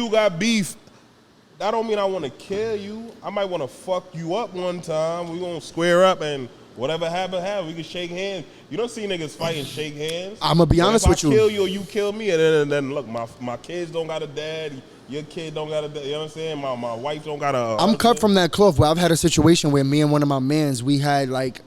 you got beef, that don't mean I want to kill you. I might want to fuck you up one time. We gonna square up and whatever happen. We can shake hands. You don't see niggas fight and shake hands. I'm gonna be honest with you. If I kill you or you kill me, and then look, my kids don't got a dad. Your kid don't got a dad. You know what I'm saying? My wife don't got a. I'm cut from that cloth. Where I've had a situation where me and one of my mans, we had like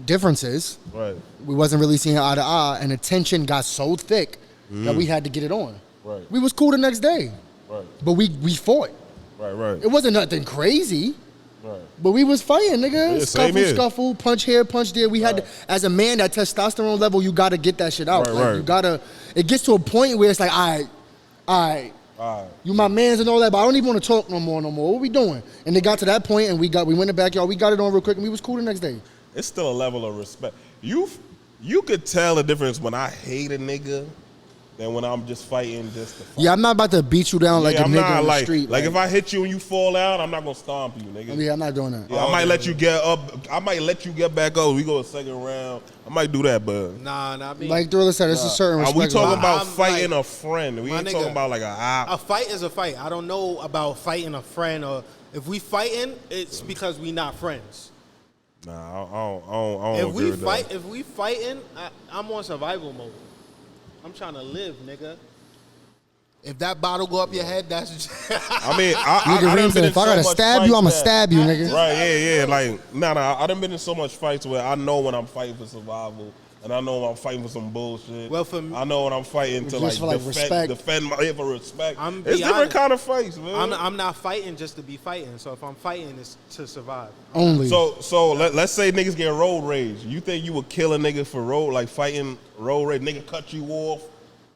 differences. Right. We wasn't really seeing eye to eye, and the tension got so thick that we had to get it on. Right. We was cool the next day. Right. But we fought. Right. It wasn't nothing crazy. Right. But we was fighting, nigga. Yeah, scuffle, punch here, punch there. We had to, as a man, that testosterone level, you gotta get that shit out. Right. You gotta. It gets to a point where it's like, all right. You my mans and all that, but I don't even want to talk no more. What we doing? And it got to that point, and we went in the backyard. We got it on real quick, and we was cool the next day. It's still a level of respect. You could tell the difference when I hate a nigga than when I'm just fighting just to fight. Yeah, I'm not about to beat you down like a nigga on the street. Like if I hit you and you fall out, I'm not gonna stomp you, nigga. Yeah, I'm not doing that. Yeah, I might let you get up. I might let you get back up. We go a second round. I might do that, but not me. Like Thriller said, it's a certain respect. We talking about I'm fighting like, a friend. We ain't nigga, talking about like a fight is a fight. I don't know about fighting a friend, or if we fighting, it's because we not friends. Nah, I don't agree with that. If we fighting, I'm on survival mode. I'm trying to live, nigga. If that bottle go up your head, that's. I mean, I done been in if I gotta stab you, I'ma stab you, nigga. Right? Yeah. Like, nah. I done been in so much fights where I know when I'm fighting for survival, and I know when I'm fighting for some bullshit. Well, for me, I know when I'm fighting to defend my for respect. It's different kind of fights, man. I'm not fighting just to be fighting. So if I'm fighting, it's to survive. Only. So let's say niggas get road rage. You think you would kill a nigga for fighting road rage? Nigga cut you off.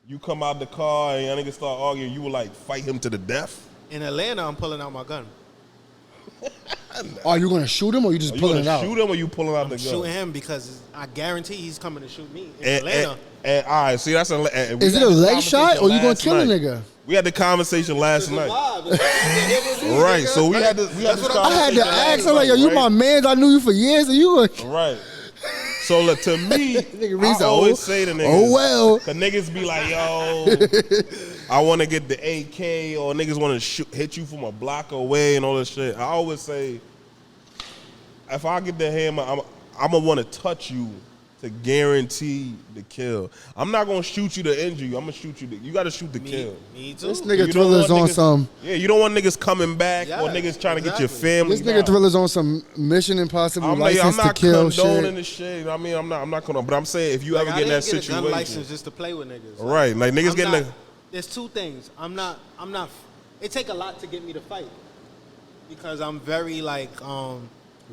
You come out the car and y'all niggas start arguing. You would like fight him to the death. In Atlanta, I'm pulling out my gun. Are you gonna shoot him or you just pulling it out? Shoot him or you pulling out the gun? Shooting him because I guarantee he's coming to shoot me in Atlanta. And all right, see that's is it a leg shot or you gonna kill a nigga? We had the conversation last night. Right, so we had this conversation. I had to ask him like, yo, you my man. I knew you for years, and you right. So look, to me, I always say to niggas, oh well, cause niggas be like, yo, I want to get the AK, or niggas want to hit you from a block away and all this shit. I always say, if I get the hammer, I'm gonna want to touch you to guarantee the kill. I'm not gonna shoot you to injure you. I'm gonna shoot you. You gotta shoot the kill. Me too. This nigga Thriller's on some. Yeah, you don't want niggas coming back or niggas trying to get your family. This nigga Thriller's on some Mission Impossible license to kill shit. I'm not condoning the shit. I mean, I'm not gonna. But I'm saying if you ever get in that situation, I didn't get a gun license just to play with niggas. Right, like niggas getting. There's two things. I'm not. It take a lot to get me to fight because I'm very like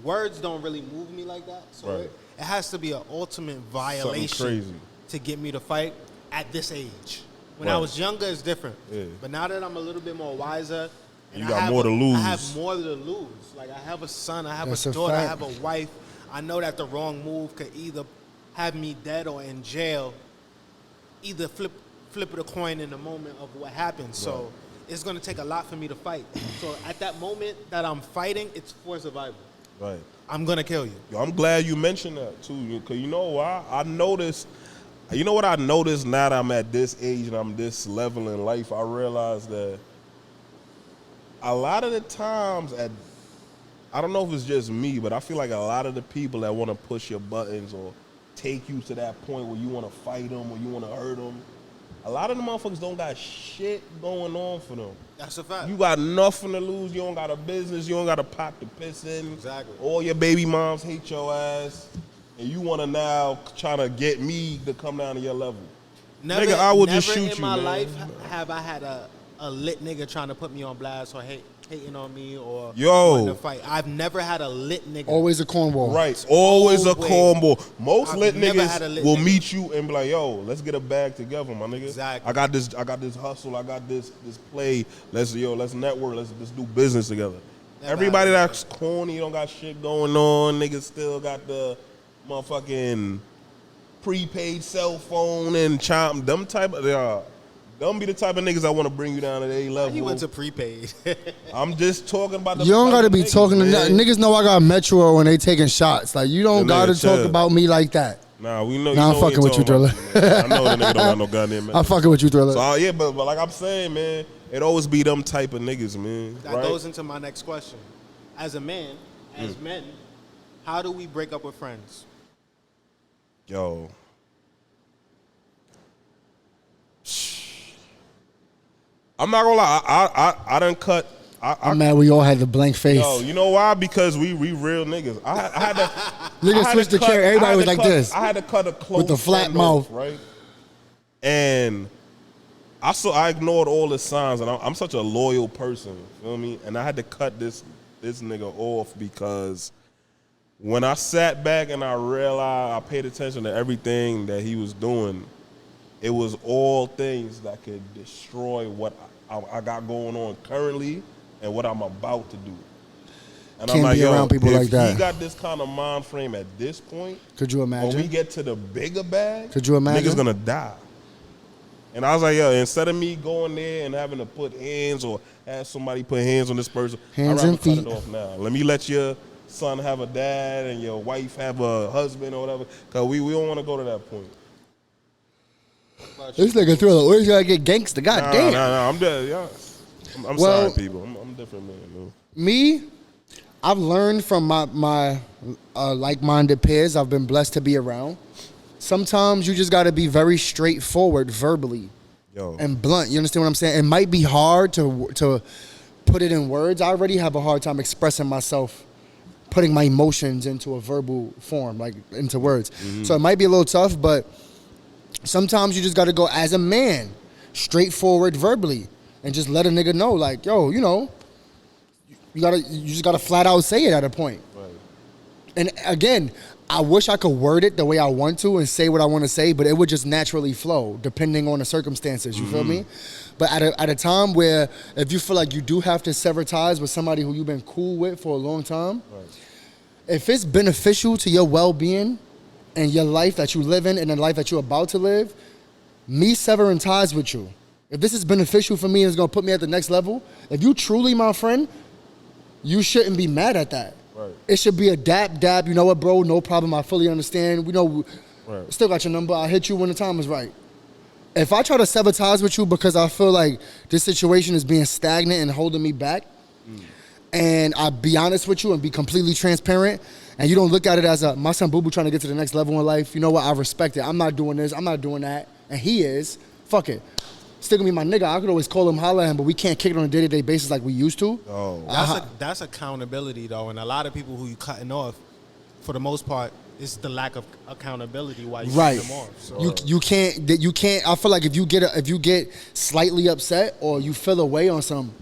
words don't really move me like that. So it has to be an ultimate violation to get me to fight at this age. When I was younger, it's different. Yeah. But now that I'm a little bit more wiser, and you got more to lose. I have more to lose. Like I have a son, I have a daughter, I have a wife. I know that the wrong move could either have me dead or in jail. Either flip of the coin in the moment of what happens. So it's gonna take a lot for me to fight. So at that moment that I'm fighting, it's for survival. Right. I'm gonna kill you. Yo, I'm glad you mentioned that too, because you know why? I noticed. You know what I noticed now that I'm at this age and I'm this level in life? I realized that a lot of the times I don't know if it's just me, but I feel like a lot of the people that want to push your buttons or take you to that point where you want to fight them or you want to hurt them, a lot of the motherfuckers don't got shit going on for them. That's a fact. You got nothing to lose. You don't got a business. You don't got a pot to piss in. Exactly. All your baby moms hate your ass. And you want to now try to get me to come down to your level. Nigga, I will just shoot you, in my man. life have I had a lit nigga trying to put me on blast or hating on me or wanting to fight. I've never had a lit nigga. Always a cornball. Right. Always a cornball. Most lit niggas will meet you and be like, yo, let's get a bag together, my nigga. Exactly. I got this hustle. I got this play. Let's network. Let's do business together. Everybody that's corny, don't got shit going on. Niggas still got the motherfucking prepaid cell phone and chomp. Them be the type of niggas I want to bring you down to their level. He went to prepaid. I'm just talking about the. You don't gotta be talking to niggas. Know I got Metro when they taking shots. Like you don't gotta talk about me like that. Nah, we know. Nah, I'm fucking with you, Thriller. I know the nigga don't got no goddamn. I'm fucking with you, Thriller. So yeah, but like I'm saying, man, it always be them type of niggas, man. That goes into my next question. As a man, as men, how do we break up with friends? Yo. I'm not gonna lie. I done cut. I'm mad we all had the blank face. Yo, you know why? Because we real niggas. I had to. Niggas switched the chair. Everybody was like this. I had to cut a close with the flat friend mouth, off, right? And I ignored all the signs, and I'm such a loyal person. You feel me? And I had to cut this nigga off because when I sat back and I realized I paid attention to everything that he was doing, it was all things that could destroy what I got going on currently and what I'm about to do. And Can't I'm like, be yo, around people if like that. he got this kind of mind frame at this point, Could you imagine? when we get to the bigger bag, Could you imagine? niggas gonna die. And I was like, yo, instead of me going there and having to put hands or have somebody put hands on this person, Hands I'd rather and feet. cut it off now. Let me let your son have a dad and your wife have a husband or whatever, because we don't want to go to that point. This nigga Thriller always gotta get gangster. God damn. Nah, I'm dead. Yeah. I'm Well, sorry, people. I'm different, man. No. Me, I've learned from my like-minded peers I've been blessed to be around. Sometimes you just got to be very straightforward verbally and blunt. You understand what I'm saying? It might be hard to put it in words. I already have a hard time expressing myself, putting my emotions into a verbal form, like into words. Mm-hmm. So it might be a little tough, but sometimes you just got to go as a man, straightforward verbally, and just let a nigga know, like, yo, you know, you just gotta flat out say it at a point. Right. And again, I wish I could word it the way I want to and say what I want to say, but it would just naturally flow depending on the circumstances. You feel me? But at a time where if you feel like you do have to sever ties with somebody who you've been cool with for a long time, if it's beneficial to your well-being and your life that you live in and the life that you're about to live, me severing ties with you, if this is beneficial for me and it's gonna put me at the next level, if you truly my friend, you shouldn't be mad at that. Right. It should be a dap. You know what, bro? No problem. I fully understand. We know. Right. Still got your number. I'll hit you when the time is right. If I try to sever ties with you because I feel like this situation is being stagnant and holding me back, and I be honest with you and be completely transparent, and you don't look at it as my son Boo Boo trying to get to the next level in life, you know what? I respect it. I'm not doing this. I'm not doing that. And he is. Fuck it. Still gonna be my nigga. I could always call him, holler at him, but we can't kick it on a day-to-day basis like we used to. That's accountability, though, and a lot of people who you cutting off, for the most part, it's the lack of accountability why you cut them off. So. You can't. I feel like if you get slightly upset or you feel away on some,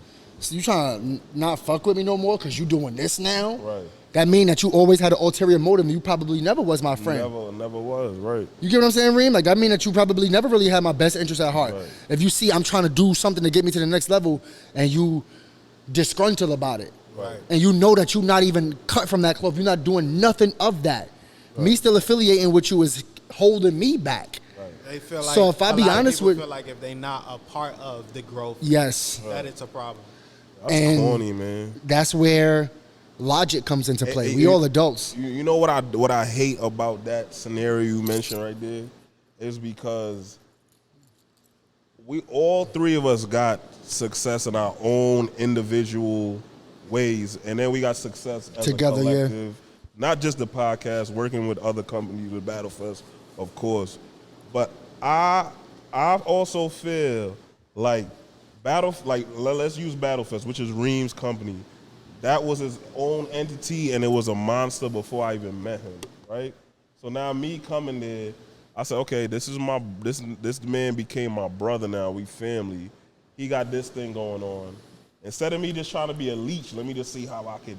so you trying to not fuck with me no more because you doing this now. Right. That mean that you always had an ulterior motive and you probably never was my friend. Never was, right. You get what I'm saying, Reem? Like, that mean that you probably never really had my best interest at heart. Right. If you see I'm trying to do something to get me to the next level and you disgruntled about it. Right. And you know that you're not even cut from that cloth. You're not doing nothing of that. Right. Me still affiliating with you is holding me back. Right. They feel like, so if I be honest with, feel like if they not a part of the growth, yes, that it's a problem. That's corny, man. That's where logic comes into play. We all adults. You know what I hate about that scenario you mentioned right there is because we all three of us got success in our own individual ways, and then we got success as together, a collective. Not just the podcast, working with other companies with BattleFest, of course. But I also feel like let's use BattleFest, which is Reem's company. That was his own entity, and it was a monster before I even met him, right? So now me coming there, I said, okay, this man became my brother now. We family. He got this thing going on. Instead of me just trying to be a leech, let me just see how I could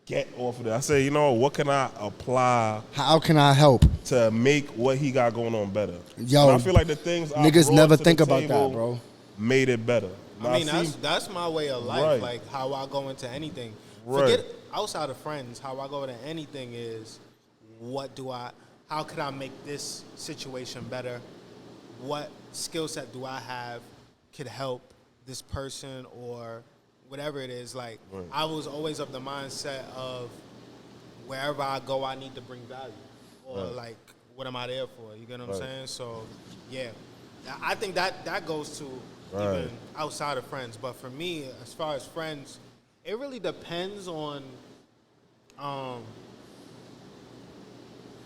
get off of it. I say, you know, what can I apply? How can I help to make what he got going on better? Yo, and I feel like the things niggas never think about that, bro. Made it better. I mean, that's my way of life. Right. Like how I go into anything. Right. Forget outside of friends. How I go into anything is, how could I make this situation better? What skill set do I have could help this person or whatever it is. Like, right. I was always of the mindset of wherever I go, I need to bring value. Or right. like what am I there for? You get what I'm Right. saying? So, yeah, I think that goes to Right. even outside of friends. But for me, as far as friends, it really depends on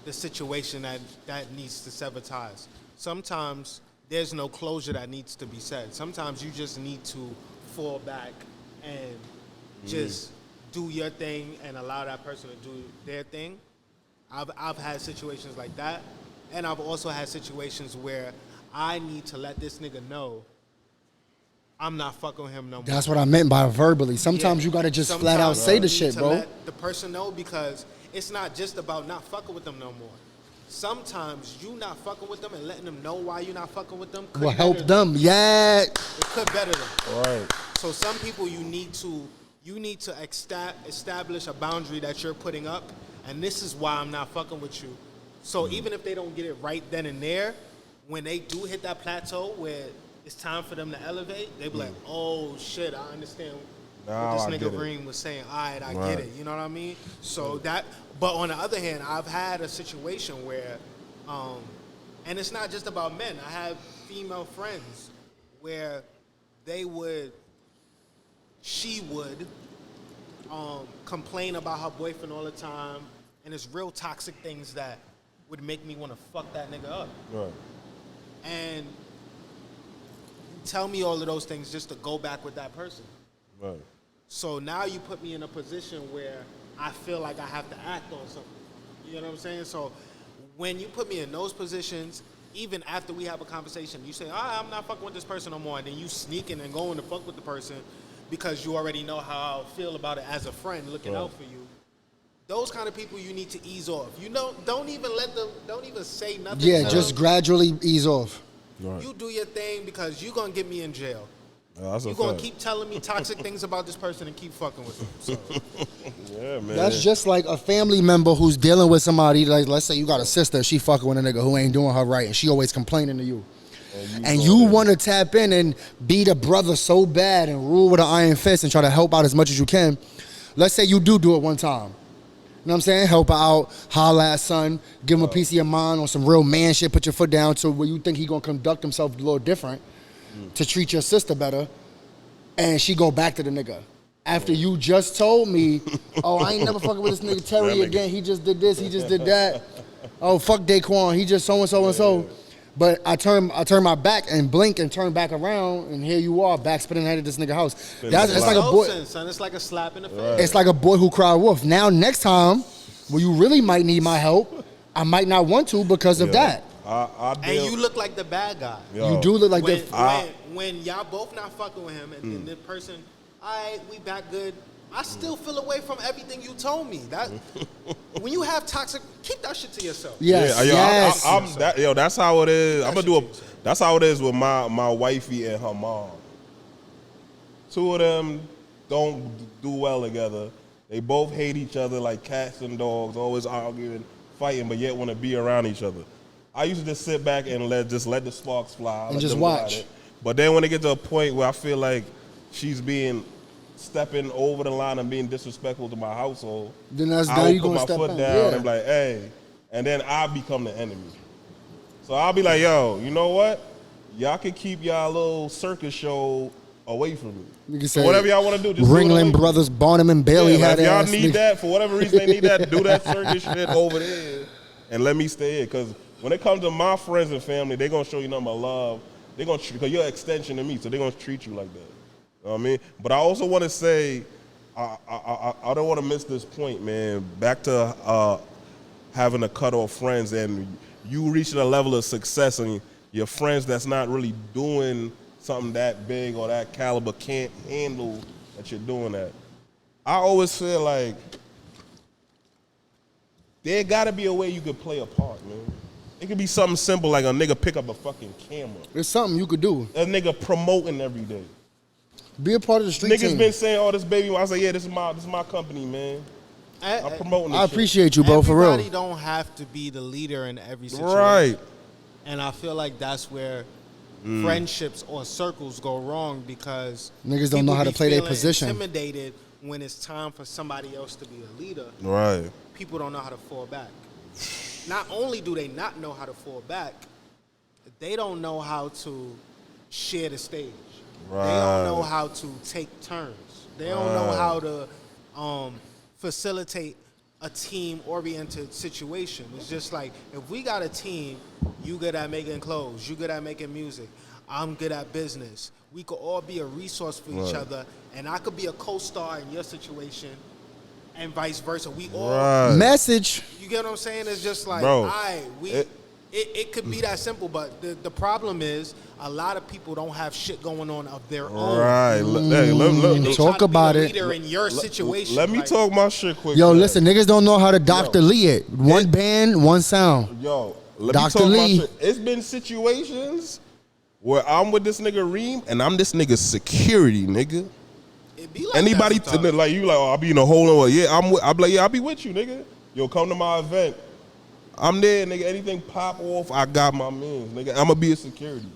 the situation that needs to sever ties. Sometimes there's no closure that needs to be said. Sometimes you just need to fall back and just do your thing and allow that person to do their thing. I've had situations like that, and I've also had situations where I need to let this nigga know I'm not fucking with him no more. That's what I meant by verbally. Sometimes Yeah. you gotta just Sometimes flat out say you the need shit, to bro. Let the person know, because it's not just about not fucking with them no more. Sometimes you not fucking with them and letting them know why you not fucking with them could Will help better them. Yeah. It could better them. Right. So some people you need to establish a boundary that you're putting up, and this is why I'm not fucking with you. So even if they don't get it right then and there, when they do hit that plateau where it's time for them to elevate, they be like, oh shit, I understand Now what I this get nigga it. Reem was saying. All right, I Right. get it. You know what I mean? So that, but on the other hand, I've had a situation where, and it's not just about men. I have female friends where she would complain about her boyfriend all the time, and it's real toxic things that would make me want to fuck that nigga up. Right. And you tell me all of those things just to go back with that person. Right. So now you put me in a position where I feel like I have to act on something. You know what I'm saying? So when you put me in those positions, even after we have a conversation, you say, all right, I'm not fucking with this person no more, and then you sneaking and going to fuck with the person because you already know how I feel about it as a friend looking Right. out for you. Those kind of people you need to ease off. You know, don't even say nothing. Yeah, to just them. gradually ease off. Right. You do your thing, because you're going to get me in jail. That's a You're going fact. to keep telling me toxic things about this person and keep fucking with them. So. Yeah, man. That's just like a family member who's dealing with somebody. Like, let's say you got a sister, she fucking with a nigga who ain't doing her right, and she always complaining to you. And you want to tap in and be the brother so bad and rule with an iron fist and try to help out as much as you can. Let's say you do it one time. You know what I'm saying? Help her out, holla at son, give him a piece of your mind on some real man shit, put your foot down to where you think he gonna conduct himself a little different to treat your sister better, and she go back to the nigga. After you just told me, oh, I ain't never fucking with this nigga Terry That nigga. again, he just did this, he just did that. Oh, fuck Daquan, he just so and so. But I turn my back and blink and turn back around, and here you are, back spinning head at this nigga house. That's it's like a boy. Son, it's like a slap in the face. It's like a boy who cried wolf. Now next time, when you really might need my help, I might not want to because of that. I And deal, you look like the bad guy. Yo, You do look like When, that. when y'all both not fucking with him, and then the person, all right, we back good. I still feel away from everything you told me. That when you have toxic, keep that shit to yourself. Yes, Yeah, yo, yes. that's how it is. I'm That gonna shit to that's how it is with my wifey and her mom. Two of them don't do well together. They both hate each other like cats and dogs, always arguing, fighting, but yet want to be around each other. I used to just sit back and let the sparks fly. And let just them go at watch. it. But then when it gets to a point where I feel like she's stepping over the line and being disrespectful to my household, Then that's I now will you put gonna my step foot in. down Yeah. and be like, hey. And then I become the enemy. So I'll be like, yo, you know what? Y'all can keep y'all little circus show away from me. You can So say whatever y'all want to do, just do it away Ringling from me. Brothers, Barnum and Bailey Yeah, had like if y'all ass need nigga. that, for whatever reason they need that, do that circus shit over there and let me stay here. Because when it comes to my friends and family, they're going to show you nothing but love. They're going to, because you're an extension of me, so they're going to treat you like that. You know what I mean? But I also want to say, I don't want to miss this point, man. Back to having to cut off friends, and you reaching a level of success, and your friends that's not really doing something that big or that caliber can't handle that you're doing that. I always feel like there got to be a way you could play a part, man. It could be something simple like a nigga pick up a fucking camera. It's something you could do. A nigga promoting every day. Be a part of the street Niggas team. been saying, "Oh, this baby." I say, "Yeah, this is my company, man. I'm promoting this I shit." appreciate you, bro, for Everybody real. don't have to be the leader in every situation. Right. And I feel like that's where friendships or circles go wrong, because Niggas don't know people how to be play their feeling position. Intimidated when it's time for somebody else to be a leader. Right. People don't know how to fall back. not only do they not know how to fall back, they don't know how to share the stage. Right. They don't know how to take turns. They don't know how to facilitate a team-oriented situation. It's just like, if we got a team, you good at making clothes, you good at making music, I'm good at business. We could all be a resource for each other, and I could be a co-star in your situation, and vice versa. We all Message. You get what I'm saying? It's just like, Bro, it could be that simple, but the problem is a lot of people don't have shit going on of their own. Right. They Talk try to about be a it. leader in your situation. Let me like, talk my shit quick. Yo, man. listen, niggas don't know how to Dr. Lee it. One band, one sound. Yo, let Dr. me talk Lee. my shit. It's been situations where I'm with this nigga Reem and I'm this nigga's security, nigga. it be like Anybody that sometimes. like you like, oh, I'll be in a hole in one. Yeah, I'll be like, yeah, I'll be with you, nigga. Yo, come to my event. I'm there, nigga. Anything pop off, I got my means, nigga. I'ma be a security.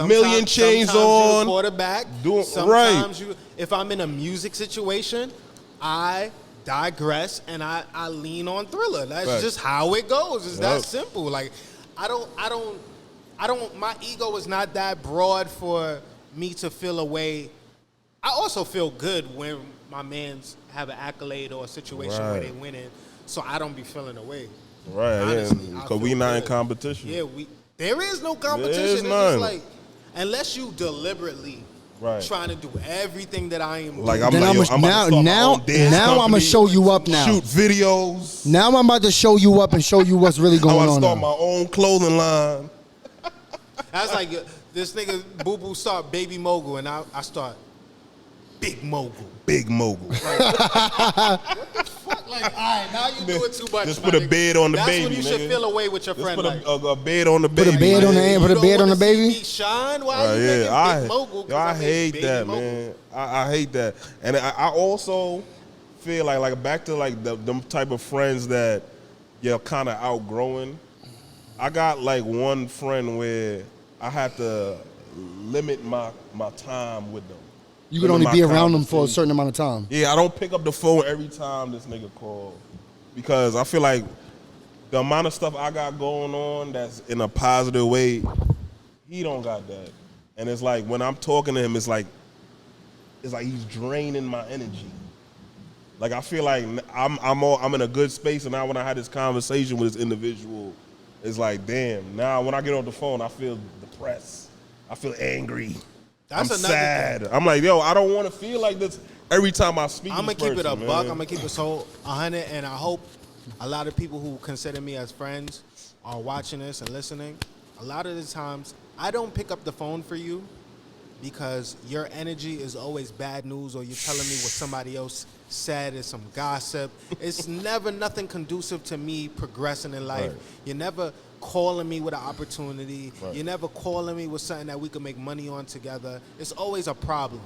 Million chains sometimes on. you quarterback. Doing- Sometimes you. If I'm in a music situation, I digress and I lean on Thriller. That's Right. just how it goes. It's that Yep. simple. Like I don't. My ego is not that broad for me to feel a way. I also feel good when my mans have an accolade or a situation where Right. they winning, so I don't be feeling away. Right, Honestly, yeah. I Because we feel not in good. competition. Yeah, there is no competition. There is It's none. just like, unless you deliberately Right. trying to do everything that I am Like doing. I'm Then like, I'ma- yo, I'm about now- to start now- my own dance now I'ma company, show you up now. Shoot videos. Now I'm about to show you up and show you what's really I'm going about to on. start now. my own clothing line. That's like this nigga Boo Boo start Baby Mogul and I start Big Mogul. Big mogul. Fuck, like, all right, now you do it too much. Just my put a nigga. bed on the That's baby, when you should nigga. feel away with your Just friend. put like, a bed on the baby. Put a bed on the man. hand, put a you bed don't on the wanna see baby. me shine? Why you making Big Mogul? 'Cause Yo, I I made hate Baby that, Mogul. man. I hate that, and I also feel like back to like them type of friends that you're kind of outgrowing. I got like one friend where I had to limit my time with them. You can Limit only be my around them for a conversation. certain amount of time. Yeah, I don't pick up the phone every time this nigga call because I feel like the amount of stuff I got going on that's in a positive way, he don't got that. And it's like when I'm talking to him, it's like he's draining my energy. Like I feel like I'm in a good space, and now when I had this conversation with this individual, it's like, damn. Now when I get off the phone, I feel depressed. I feel angry. That's I'm another sad. I'm like, yo, I don't want to feel like this every time I speak. I'm to gonna this keep it a person, buck. man. I'm gonna keep it so 100, and I hope a lot of people who consider me as friends are watching this and listening. A lot of the times, I don't pick up the phone for you because your energy is always bad news, or you're telling me what somebody else said is some gossip. It's never nothing conducive to me progressing in life. Right. You're never calling me with an opportunity. Right. You're never calling me with something that we can make money on together. It's always a problem.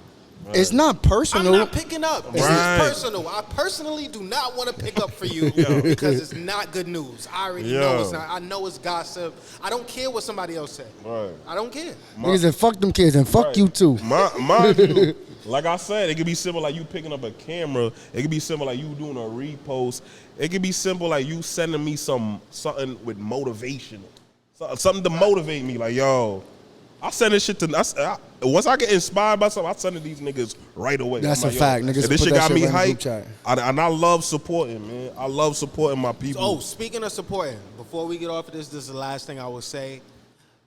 It's not personal. I'm not picking up. This Right. is personal. I personally do not want to pick up for you because it's not good news. I already know Yo. it's not. I know it's gossip. I don't care what somebody else said. Right. I don't care. Niggas said, fuck them kids and fuck Right. you too. Mind you, like I said, it could be simple like you picking up a camera. It could be simple like you doing a repost. It could be simple like you sending me something with motivation, something to motivate me. Like, yo, I send this shit to. Once I get inspired by something, I send it to these niggas right away. That's I'm a like, fact. yo, Niggas and this put shit that got shit me right in the group hyped. chat. And I love supporting, man. I love supporting my people. Oh, speaking of supporting, before we get off of this is the last thing I will say.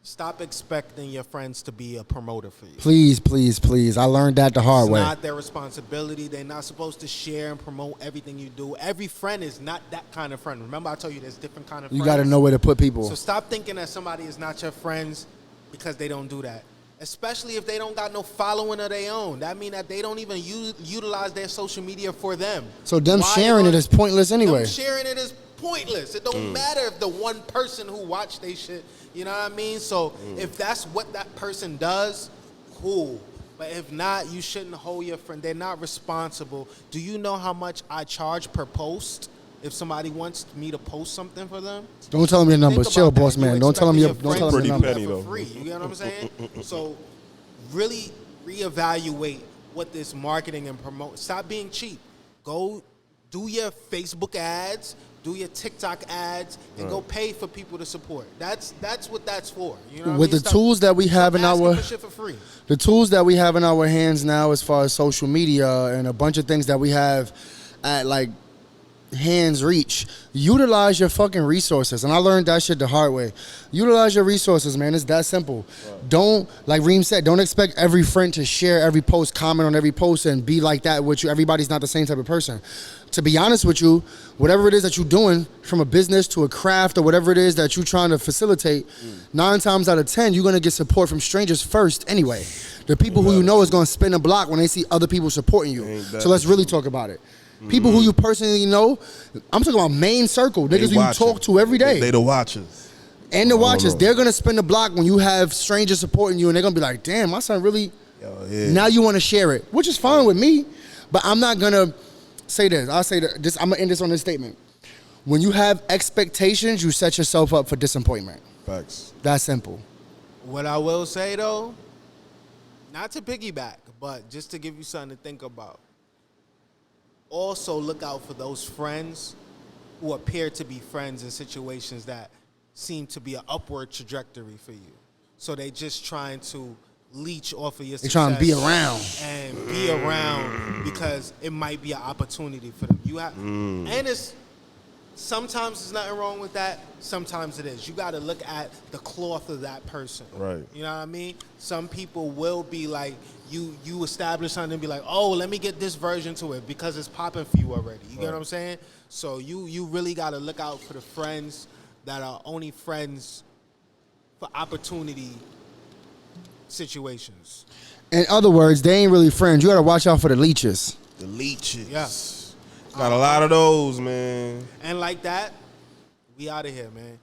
Stop expecting your friends to be a promoter for you. Please, please, please. I learned that the hard It's way. not their responsibility. They're not supposed to share and promote everything you do. Every friend is not that kind of friend. Remember, I told you there's different kind of You friends. got to know where to put people. So stop thinking that somebody is not your friends because they don't do that. Especially if they don't got no following of their own. That means that they don't even utilize their social media for them. So them Why sharing you it is pointless anyway. Them sharing it is pointless. It don't matter if the one person who watched they shit, you know what I mean? So if that's what that person does, cool. But if not, you shouldn't hold your friend. They're not responsible. Do you know how much I charge per post? If somebody wants me to post something for them, Don't tell them your numbers. think Chill, about that. boss You man. Don't tell them your. expecting Don't tell friends them to your do Pretty numbers. that penny, for though. free. You get what I'm saying? So really reevaluate what this marketing and promote. Stop being cheap. Go do your Facebook ads. do your TikTok ads, and go pay for people to support. That's what that's for. You know what With I mean? the tools that we have in asking our for shit for free. the tools that we have in our hands now, as far as social media and a bunch of things that we have at like hands reach, utilize your fucking resources. And I learned that shit the hard way. Utilize your resources, man. It's that simple. Don't, like Reem said, don't expect every friend to share every post, comment on every post, and be like that with you. Everybody's not the same type of person. To be honest with you, whatever it is that you're doing, from a business to a craft or whatever it is that you're trying to facilitate, 9 times out of 10, you're gonna get support from strangers first anyway. The people who you know is gonna spin a block when they see other people supporting you. So let's really talk about it. People who you personally know, I'm talking about main circle, niggas who you talk to every day. They the watchers. And the watchers, they're gonna spin the block when you have strangers supporting you, and they're gonna be like, damn, my son really, now you wanna share it, which is fine with me, but I'm not gonna say this. I'll say this, I'm gonna end this on this statement. When you have expectations, you set yourself up for disappointment. Facts. That's simple. What I will say though, not to piggyback, but just to give you something to think about. Also look out for those friends who appear to be friends in situations that seem to be an upward trajectory for you. So they just trying to leech off of your success. They trying to be around. And be around because it might be an opportunity for them. You have, and it's sometimes there's nothing wrong with that. Sometimes it is. You got to look at the cloth of that person. Right. You know what I mean? Some people will be like, you establish something and be like, oh, let me get this version to it because it's popping for you already. You get what I'm saying? So you really got to look out for the friends that are only friends for opportunity situations. In other words, they ain't really friends. You got to watch out for the leeches. The leeches. Yes. Got a lot of those, man. And like that, we out of here, man.